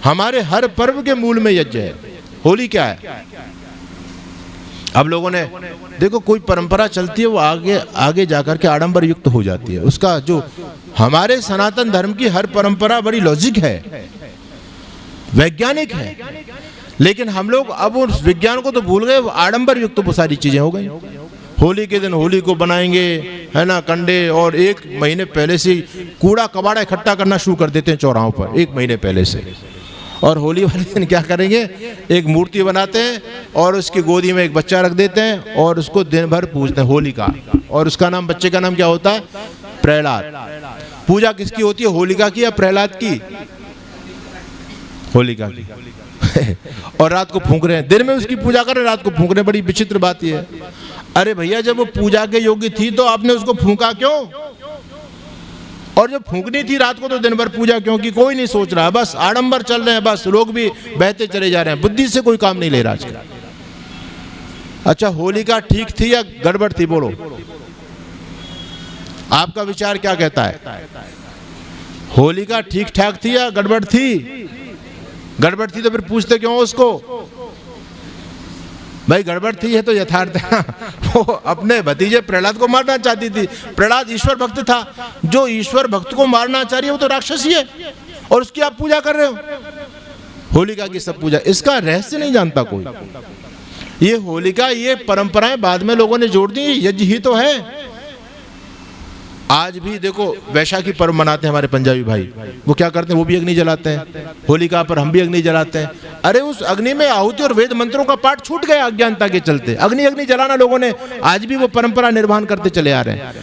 हमारे हर पर्व के मूल में यज्ञ है। होली क्या है? अब लोगों ने देखो, कोई परंपरा चलती है वो आगे जाकर के आडंबर युक्त हो जाती है। उसका जो हमारे सनातन धर्म की हर परंपरा बड़ी लॉजिक है, वैज्ञानिक है, लेकिन हम लोग अब उस विज्ञान को तो भूल गए, आडंबर युक्त तो वो सारी चीजें हो गई। होली के दिन होली को बनाएंगे, है ना, कंडे, और 1 महीने पहले से कूड़ा कबाड़ा इकट्ठा करना शुरू कर देते हैं चौराहों पर 1 महीने पहले से। और होली वाले दिन क्या करेंगे, एक मूर्ति बनाते हैं और उसकी गोदी में एक बच्चा रख देते हैं और उसको दिन भर पूजते हैं होली का। और उसका नाम, बच्चे का नाम क्या होता है? प्रहलाद। पूजा किसकी होती है, होलिका की या प्रहलाद की? होलिका की। और रात को फूंक रहे हैं, दिन में उसकी पूजा कर रहे हैं, रात को फूंक रहे हैं। बड़ी विचित्र बात यह है। अरे भैया, जब वो पूजा के योग्य थी तो आपने उसको फूंका क्यों? और जब फूंकनी थी रात को तो दिन भर पूजा क्यों की? कोई नहीं सोच रहा है, बस आडंबर चल रहे हैं, बस लोग भी बहते चले जा रहे हैं, बुद्धि से कोई काम नहीं ले रहा आजकल। अच्छा, होलिका ठीक थी या गड़बड़ थी? बोलो, आपका विचार क्या कहता है? होलिका ठीक ठाक थी या गड़बड़ थी? गड़बड़ थी तो फिर पूछते क्यों उसको? भाई गड़बड़ थी है तो यथार्थ है ना। वो अपने भतीजे प्रहलाद को मारना चाहती थी। प्रहलाद ईश्वर भक्त था, जो ईश्वर भक्त को मारना चाह रही है वो तो राक्षसी है, और उसकी आप पूजा कर रहे हो। होलिका की सब पूजा, इसका रहस्य नहीं जानता कोई। ये होलिका, ये परंपराएं बाद में लोगों ने जोड़ दी, यज्ञ ही तो है। आज भी देखो वैशाखी पर्व मनाते हैं हमारे पंजाबी भाई, वो क्या करते हैं, वो भी अग्नि जलाते हैं। होलिका पर हम भी अग्नि जलाते हैं। अरे उस अग्नि में आहुति और वेद मंत्रों का पाठ छूट गया अज्ञानता के चलते। अग्नि जलाना लोगों ने आज भी वो परंपरा निर्वहन करते चले आ रहे हैं।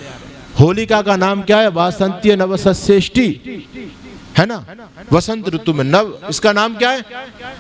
होलिका का नाम क्या है? वासंतीय नवसस्येष्टि, है ना, वसंत ऋतु में नव, इसका नाम क्या है?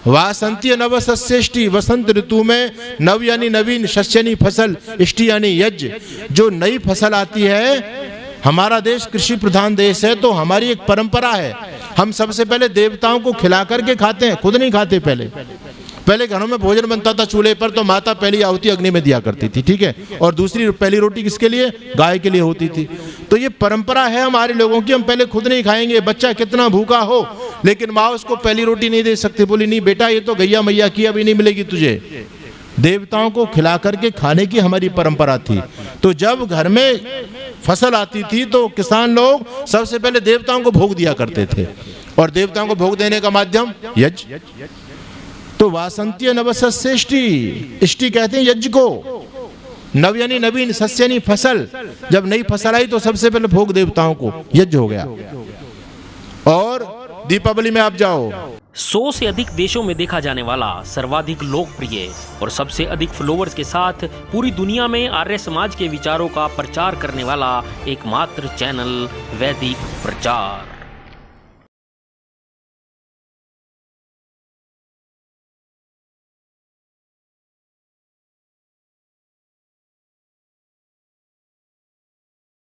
वासंतीय नवसस्येष्टि। वसंत ऋतु में नव यानी नवीन, शस्य यानी फसल, इष्टि यानी यज्ञ, जो नई फसल आती है। हमारा देश कृषि प्रधान देश है, तो हमारी एक परंपरा है, हम सबसे पहले देवताओं को खिला करके खाते हैं, खुद नहीं खाते। पहले घरों में भोजन बनता था चूल्हे पर, तो माता पहली आहुति अग्नि में दिया करती थी, ठीक है, और दूसरी पहली रोटी किसके लिए? गाय के लिए होती थी। तो ये परंपरा है हमारे लोगों की, हम पहले खुद नहीं खाएंगे, बच्चा कितना भूखा हो, लेकिन माँ उसको पहली रोटी नहीं दे सकती, बोली नहीं बेटा ये तो गैया मैया की, अभी नहीं मिलेगी तुझे। देवताओं को खिला करके खाने की हमारी परंपरा थी। तो जब घर में फसल आती थी तो किसान लोग सबसे पहले देवताओं को भोग दिया करते थे, और देवताओं को भोग देने का माध्यम यज्ञ। तो वासंतीय नवसस्येष्टि, इष्टि कहते हैं यज्ञ को। नव यानी नवीन, सस्य यानी फसल। जब नई फसल आई तो सबसे पहले भोग देवताओं को, यज्ञ हो गया। और दीपावली में आप जाओ, 100 से अधिक देशों में देखा जाने वाला, सर्वाधिक लोकप्रिय और सबसे अधिक फॉलोअर्स के साथ पूरी दुनिया में आर्य समाज के विचारों का प्रचार करने वाला एकमात्र चैनल वैदिक प्रचार।